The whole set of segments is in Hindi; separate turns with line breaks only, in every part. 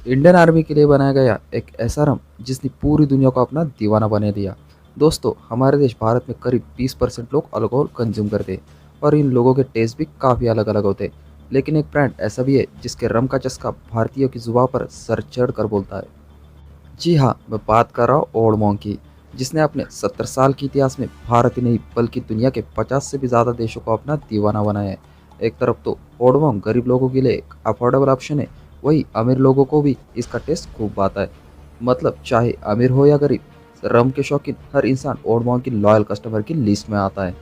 इंडियन आर्मी के लिए बनाया गया एक ऐसा रम जिसने पूरी दुनिया को अपना दीवाना बना दिया। दोस्तों, हमारे देश भारत में करीब 20% लोग अल्कोहल कंज्यूम करते हैं और इन लोगों के टेस्ट भी काफ़ी अलग अलग होते हैं। लेकिन एक ब्रांड ऐसा भी है जिसके रम का चस्का भारतीयों की जुबान पर सर चढ़ कर बोलता है। जी हाँ, मैं बात कर रहा हूँ ओल्ड मॉन्क की, जिसने अपने 70 साल के इतिहास में भारत ही नहीं बल्कि दुनिया के 50 से भी ज़्यादा देशों को अपना दीवाना बनाया है। एक तरफ तो ओल्ड मॉन्क गरीब लोगों के लिए एक अफोर्डेबल ऑप्शन है, वहीं अमीर लोगों को भी इसका टेस्ट खूब आता है। मतलब चाहे अमीर हो या गरीब, रम के शौकीन हर इंसान ओल्ड मॉन्क की लॉयल कस्टमर की लिस्ट में आता है।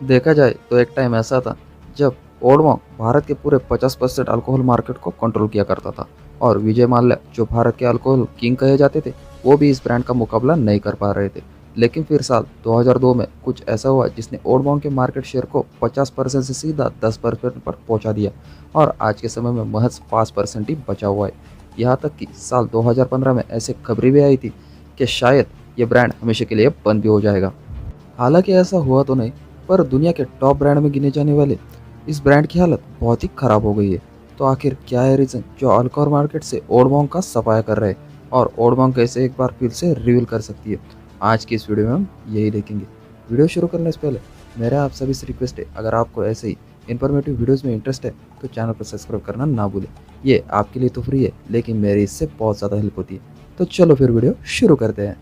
देखा जाए तो एक टाइम ऐसा था जब ओल्ड भारत के पूरे 50% अल्कोहल मार्केट को कंट्रोल किया करता था और विजय माल्या जो भारत के अल्कोहल किंग कहे जाते थे, वो भी इस ब्रांड का मुकाबला नहीं कर पा रहे थे। लेकिन फिर साल 2002 में कुछ ऐसा हुआ जिसने ओल्ड के मार्केट शेयर को 50% से सीधा 10% पर पहुंचा दिया और आज के समय में महज 5% ही बचा हुआ है। यहाँ तक कि साल 2015 में ऐसे खबरें भी आई थी कि शायद ये ब्रांड हमेशा के लिए बंद भी हो जाएगा। हालांकि ऐसा हुआ तो नहीं, पर दुनिया के टॉप ब्रांड में गिने जाने वाले इस ब्रांड की हालत बहुत ही खराब हो गई है। तो आखिर क्या है रीज़न जो अल्कोहल मार्केट से ओल्ड मॉन्क का सफाया कर रहे हैं और ओल्ड मॉन्क कैसे एक बार फिर से रिवील कर सकती है? आज की इस वीडियो में हम यही देखेंगे। वीडियो शुरू करने से पहले मेरा आप सभी से रिक्वेस्ट है, अगर आपको ऐसे ही इन्फॉर्मेटिव वीडियोज़ में इंटरेस्ट है तो चैनल को सब्सक्राइब करना ना भूलें। ये आपके लिए तो फ्री है, लेकिन मेरी इससे बहुत ज़्यादा हेल्प होती है। तो चलो फिर वीडियो शुरू करते हैं।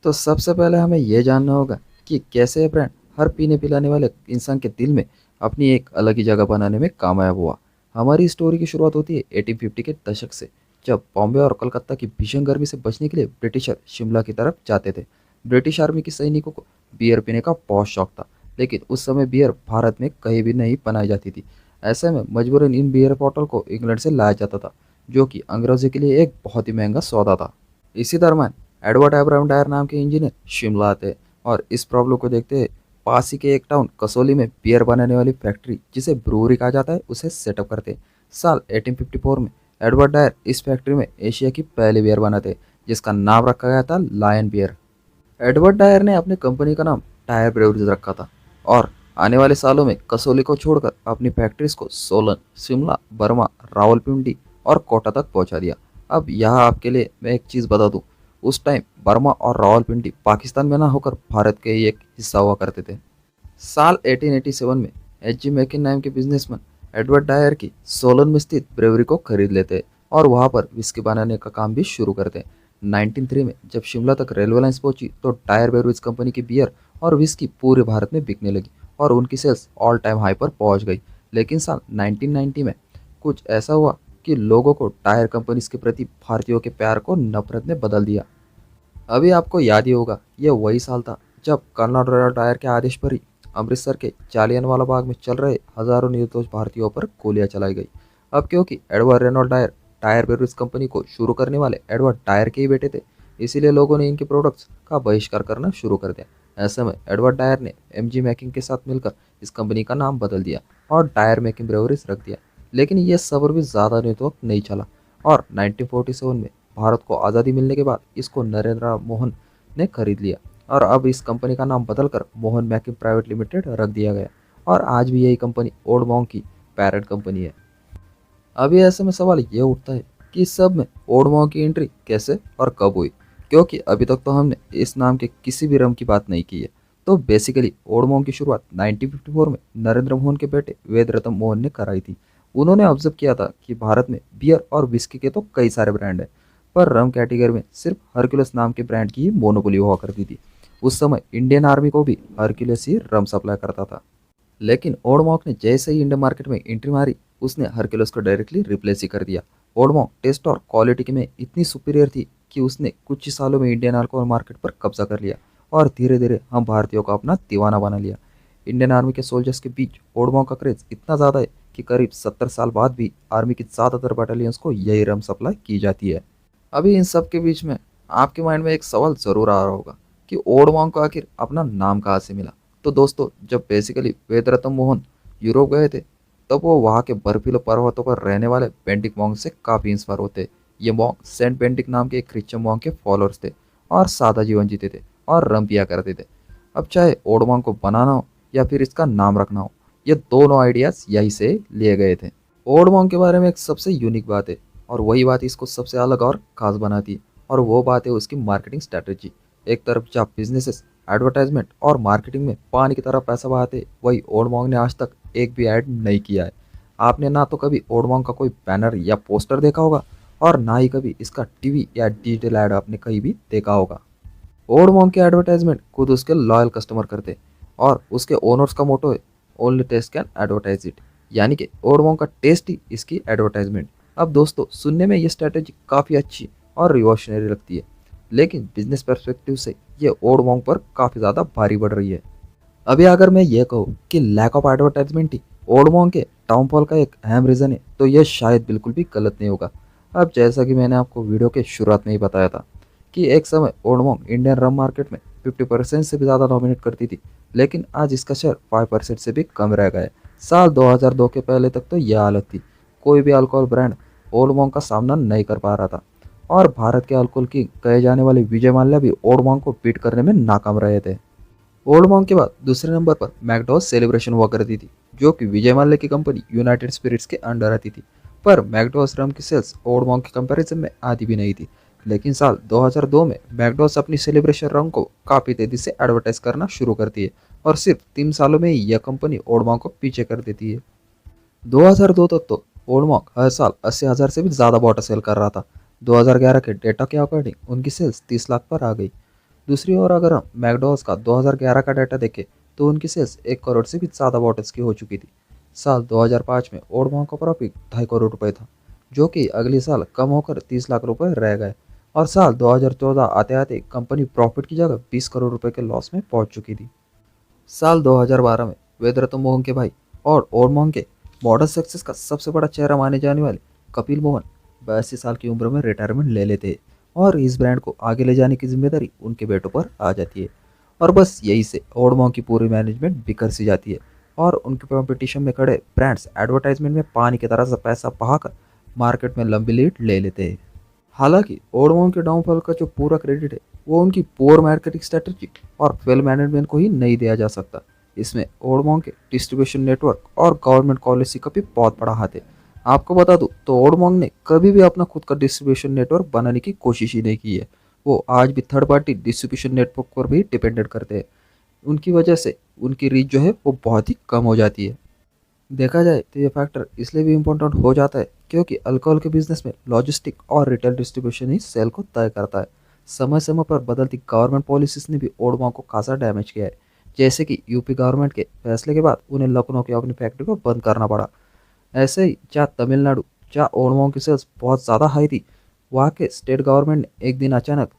तो सबसे पहले हमें यह जानना होगा कि कैसे ये ब्रांड हर पीने पिलाने वाले इंसान के दिल में अपनी एक अलग ही जगह बनाने में कामयाब हुआ। हमारी स्टोरी की शुरुआत होती है 1850 के दशक से, जब बॉम्बे और कलकत्ता की भीषण गर्मी से बचने के लिए ब्रिटिशर शिमला की तरफ जाते थे। ब्रिटिश आर्मी के सैनिकों को बियर पीने का बहुत शौक था, लेकिन उस समय बियर भारत में कहीं भी नहीं बनाई जाती थी। ऐसे में मजबूरन इन बियर बॉटल को इंग्लैंड से लाया जाता था, जो कि अंग्रेजों के लिए एक बहुत ही महंगा सौदा था। इसी दरम्यान एडवर्ड एब्राहम डायर नाम के इंजीनियर शिमला आते और इस प्रॉब्लम को देखते हुए पास ही के एक टाउन कसौली में बियर बनाने वाली फैक्ट्री, जिसे ब्रूअरी कहा जाता है, उसे सेटअप करते। साल 1854 में एडवर्ड डायर इस फैक्ट्री में एशिया की पहली बियर बनाते, जिसका नाम रखा गया था लायन बियर। एडवर्ड डायर ने अपनी कंपनी का नाम टायर ब्रेवरीज रखा था और आने वाले सालों में कसौली को छोड़कर अपनी फैक्ट्रीज को सोलन, शिमला, बर्मा, रावलपिंडी और कोटा तक पहुंचा दिया। अब यहाँ आपके लिए मैं एक चीज़ बता दूं, उस टाइम बर्मा और रावलपिंडी पाकिस्तान में ना होकर भारत के ही एक हिस्सा हुआ करते थे। साल 1887 में एच जी मैकिन नाम के बिजनेसमैन एडवर्ड डायर की सोलन में स्थित ब्रेवरी को खरीद लेते और वहां पर विस्की बनाने का काम भी शुरू करते। 1903 में जब शिमला तक रेलवे लाइन्स पहुंची तो डायर ब्रेवरीज कंपनी की बियर और विस्की पूरे भारत में बिकने लगी और उनकी सेल्स ऑल टाइम हाई पर पहुंच गई। लेकिन साल 1990 में कुछ ऐसा हुआ कि लोगों को टायर कंपनीज के प्रति भारतीयों के प्यार को नफरत ने बदल दिया। अभी आपको याद ही होगा, यह वही साल था जब कर्नल रॉयल डायर के आदेश पर ही अमृतसर के जालियनवाला बाग में चल रहे हजारों निर्दोष भारतीयों पर गोलियां चलाई गई। अब क्योंकि एडवर्ड रेनॉल्ड डायर टायर ब्रेवरीज कंपनी को शुरू करने वाले एडवर्ड डायर के ही बेटे थे, इसीलिए लोगों ने इनके प्रोडक्ट्स का बहिष्कार करना शुरू कर दिया। ऐसे में एडवर्ड डायर ने एमजी मैकिंग के साथ मिलकर इस कंपनी का नाम बदल दिया और डायर मैकिंग ब्रेवरीज रख दिया। लेकिन यह सब्र भी ज़्यादा नहीं तो नहीं चला और 1947 में भारत को आज़ादी मिलने के बाद इसको नरेंद्र मोहन ने खरीद लिया और अब इस कंपनी का नाम बदलकर मोहन मैकिंग प्राइवेट लिमिटेड रख दिया गया और आज भी यही कंपनी ओल्ड मॉन्क की पेरेंट कंपनी है। अभी ऐसे में सवाल ये उठता है कि इस सब में ओल्ड मॉन्क की एंट्री कैसे और कब हुई, क्योंकि अभी तक तो हमने इस नाम के किसी भी रम की बात नहीं की है। तो बेसिकली ओल्ड मॉन्क की शुरुआत 1954 में नरेंद्र मोहन के बेटे वेद रतन मोहन ने कराई थी। उन्होंने ऑब्जर्व किया था कि भारत में बियर और विस्की के तो कई सारे ब्रांड हैं, पर रम कैटेगरी में सिर्फ हरक्यूलिस नाम के ब्रांड की ही मोनोपोली हुआ करती थी। उस समय इंडियन आर्मी को भी हरक्यूलिस ही रम सप्लाई करता था। लेकिन ओल्ड ने जैसे ही इंडियन मार्केट में एंट्री मारी, उसने हरक्यूलिस को डायरेक्टली रिप्लेस ही कर दिया। ओल्ड टेस्ट और क्वालिटी में इतनी सुपीरियर थी कि उसने कुछ ही सालों में इंडियन अल्कोहल मार्केट पर कब्जा कर लिया और धीरे धीरे हम भारतीयों को अपना दीवाना बना लिया। इंडियन आर्मी के सोल्जर्स के बीच ओल्ड का क्रेज इतना ज़्यादा है कि करीब 70 साल बाद भी आर्मी की ज़्यादातर बटालियंस को यही रम सप्लाई की जाती है। अभी इन सब के बीच में आपके माइंड में एक सवाल ज़रूर आ रहा होगा कि ओल्ड मॉन्क को आखिर अपना नाम कहाँ से मिला। तो दोस्तों, जब बेसिकली वेदरत्न मोहन यूरोप गए थे, तब वो वहाँ के बर्फीले पर्वतों पर रहने वाले बेंटिक मॉन्क से काफ़ी इंस्पायर होते। ये मॉन्क सेंट बेंटिक नाम के एक क्रिश्चियन मॉन्क के फॉलोअर्स थे और सादा जीवन जीते थे और रम पिया करते थे। अब चाहे ओल्ड मॉन्क को बनाना हो या फिर इसका नाम रखना हो, ये दोनों आइडियाज़ यहीं से लिए गए थे। ओल्ड मॉन्क के बारे में एक सबसे यूनिक बात है और वही बात इसको सबसे अलग और खास बनाती है, और वो बात है उसकी मार्केटिंग स्ट्रैटेजी। एक तरफ जहाँ बिजनेसेस एडवर्टाइजमेंट और मार्केटिंग में पानी की तरह पैसा बहाते, वही ओडमोंग ने आज तक एक भी ऐड नहीं किया है। आपने ना तो कभी ओडमोंग का कोई बैनर या पोस्टर देखा होगा, और ना ही कभी इसका टीवी या डिजिटल ऐड आपने कहीं भी देखा होगा। ओडमोंग के एडवर्टाइजमेंट खुद उसके लॉयल कस्टमर करते, और उसके ओनर्स का मोटो है only taste can advertise it, यानी कि ओडमोंग का टेस्ट ही इसकी एडवर्टाइजमेंट। अब दोस्तों, सुनने में ये स्ट्रैटेजी काफ़ी अच्छी और रिवॉल्यूशनरी लगती है, लेकिन बिजनेस पर्सपेक्टिव से ये ओडमोंग पर काफ़ी ज़्यादा भारी पड़ रही है। अभी अगर मैं ये कहूँ कि लैक ऑफ एडवर्टाइजमेंट ही ओडमोंग के डाउनफॉल का एक अहम रीज़न है, तो यह शायद बिल्कुल भी गलत नहीं होगा। अब जैसा कि मैंने आपको वीडियो के शुरुआत में ही बताया था कि एक समय ओडमोंग इंडियन रम मार्केट में 50% से भी ज़्यादा डोमिनेट करती थी, लेकिन आज इसका शेयर 5% से भी कम रह गया है। साल 2002 के पहले तक तो यह हालत थी, कोई भी अल्कोहल ब्रांड ओडमोंग का सामना नहीं कर पा रहा था, और भारत के अल्कोहल की कहे जाने वाले विजय माल्या भी ओडमोंग को बीट करने में नाकाम रहे थे। ओल्ड मॉन्क के बाद दूसरे नंबर पर मैकडॉस सेलिब्रेशन हुआ करती थी, जो कि विजय माल्या की कंपनी यूनाइटेड स्पिरिट्स के अंडर आती थी। पर मैकडॉस रम की सेल्स ओल्ड मॉन्क के कंपैरिजन में आती भी नहीं थी। लेकिन साल 2002 में मैकडॉस अपनी सेलिब्रेशन रम को काफ़ी तेज़ी से एडवर्टाइज करना शुरू करती है, और सिर्फ 3 सालों में ही यह कंपनी ओल्ड मॉन्क को पीछे कर देती है। 2002 तक तो ओल्ड मॉन्क हर साल 80,000 से भी ज़्यादा बॉटल सेल कर रहा था। 2011 के डेटा के अकॉर्डिंग उनकी सेल्स 30 लाख पर आ गई। दूसरी ओर अगर हम मैकडॉस का 2011 का डाटा देखें, तो उनकी सेल्स 1 करोड़ से भी ज़्यादा बॉटल्स की हो चुकी थी। साल 2005 में ओडमोंग का प्रॉफिट 2.5 करोड़ रुपए था, जो कि अगले साल कम होकर 30 लाख रुपए रह गए, और साल 2014 आते आते कंपनी प्रॉफिट की जगह 20 करोड़ रुपए के लॉस में पहुंच चुकी थी। साल 2012 में वेदरत्न मोहन के भाई और ओडमोंग के मॉडर्न सक्सेस का सबसे बड़ा चेहरा माने जाने वाले कपिल मोहन 82 साल की उम्र में रिटायरमेंट ले लेते हैं, और इस ब्रांड को आगे ले जाने की जिम्मेदारी उनके बेटों पर आ जाती है। और बस यही से ओडमोंग की पूरी मैनेजमेंट बिखर सी जाती है, और उनके कंपटीशन में खड़े ब्रांड्स एडवर्टाइजमेंट में पानी की तरह से पैसा बहाकर मार्केट में लंबी लीड ले लेते हैं। हालांकि ओडमोंग के डाउनफॉल का जो पूरा क्रेडिट है, वो उनकी पुअर मार्केटिंग स्ट्रेटजी और फेल मैनेजमेंट को ही नहीं दिया जा सकता। इसमें ओडमोंग के डिस्ट्रीब्यूशन नेटवर्क और गवर्नमेंट पॉलिसी का भी बहुत बड़ा हाथ है। आपको बता दूं तो ओडमोंग ने कभी भी अपना खुद का डिस्ट्रीब्यूशन नेटवर्क बनाने की कोशिश ही नहीं की है। वो आज भी थर्ड पार्टी डिस्ट्रीब्यूशन नेटवर्क पर भी डिपेंडेंट करते हैं। उनकी वजह से उनकी रीच जो है वो बहुत ही कम हो जाती है। देखा जाए तो ये फैक्टर इसलिए भी इम्पोर्टेंट हो जाता है, क्योंकि अल्कोहल के बिजनेस में लॉजिस्टिक और रिटेल डिस्ट्रीब्यूशन ही सेल को तय करता है। समय समय पर बदलती गवर्नमेंट पॉलिसीज ने भी ओडमोंग को खासा डैमेज किया है। जैसे कि यूपी गवर्नमेंट के फैसले के बाद उन्हें लखनऊ की अपनी फैक्ट्री को बंद करना पड़ा। ऐसे ही जहाँ तमिलनाडु, जहाँ ओडमोंग की सेल्स बहुत ज़्यादा हाई थी, वहाँ के स्टेट गवर्नमेंट ने एक दिन अचानक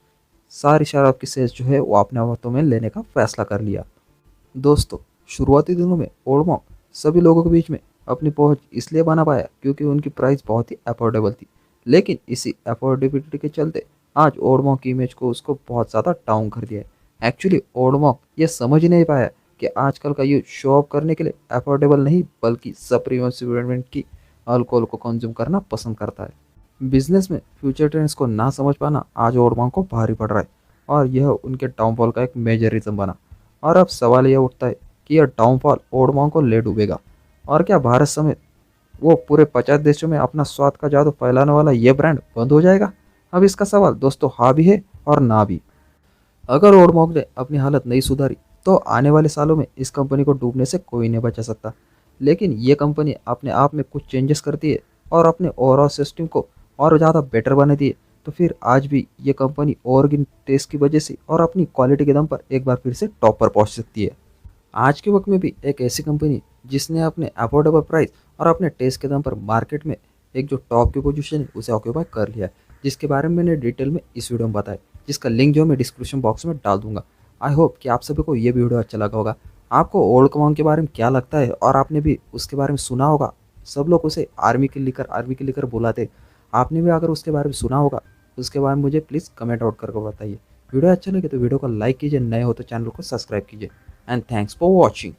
सारी शराब की सेल्स जो है वो अपने हाथों में लेने का फैसला कर लिया। दोस्तों, शुरुआती दिनों में ओडमोंग सभी लोगों के बीच में अपनी पहुंच इसलिए बना पाया क्योंकि उनकी प्राइस बहुत ही अफोर्डेबल थी। लेकिन इसी अफोर्डेबिलिटी के चलते आज ओडमोंग की इमेज को उसको बहुत ज़्यादा डाउन कर दिया है। एक्चुअली ओडमोंग ये समझ ही नहीं पाया कि आजकल का यूथ शो ऑफ करने के लिए अफोर्डेबल नहीं बल्कि सप्लीमेंट की अल्कोहल को कंज्यूम करना पसंद करता है। बिजनेस में फ्यूचर ट्रेंड्स को ना समझ पाना आज ओडमोंग को भारी पड़ रहा है, और यह उनके डाउनफॉल का एक मेजर रीज़न बना। और अब सवाल यह उठता है कि यह डाउनफॉल ओडमोंग को ले डूबेगा, और क्या भारत समेत वो पूरे 50 देशों में अपना स्वाद का जादू फैलाने वाला ये ब्रांड बंद हो जाएगा? अब इसका सवाल दोस्तों हाँ भी है और ना भी। अगर ओडमोंग ने अपनी हालत नहीं सुधारी, तो आने वाले सालों में इस कंपनी को डूबने से कोई नहीं बचा सकता। लेकिन ये कंपनी अपने आप में कुछ चेंजेस करती है और अपने ओवरऑल सिस्टम को और ज़्यादा बेटर बनाती है, तो फिर आज भी ये कंपनी ऑर्गेनिक टेस्ट की वजह से और अपनी क्वालिटी के दम पर एक बार फिर से टॉप पर पहुंच सकती है। आज के वक्त में भी एक ऐसी कंपनी जिसने अपने अफोर्डेबल प्राइस और अपने टेस्ट के दम पर मार्केट में एक जो टॉप की पोजीशन है उसे ऑक्यूपाई कर लिया है, जिसके बारे में मैंने डिटेल में इस वीडियो में बताया, जिसका लिंक जो मैं डिस्क्रिप्शन बॉक्स में डाल दूंगा। आई होप कि आप सभी को ये वीडियो अच्छा लगा होगा। आपको ओल्ड कमांग के बारे में क्या लगता है, और आपने भी उसके बारे में सुना होगा। सब लोग उसे आर्मी के लेकर बुलाते, आपने भी अगर उसके बारे में सुना होगा, उसके बारे में मुझे प्लीज़ कमेंट आउट करके बताइए। वीडियो अच्छा लगे तो वीडियो को लाइक कीजिए, नए हो तो चैनल को सब्सक्राइब कीजिए। And thanks for watching.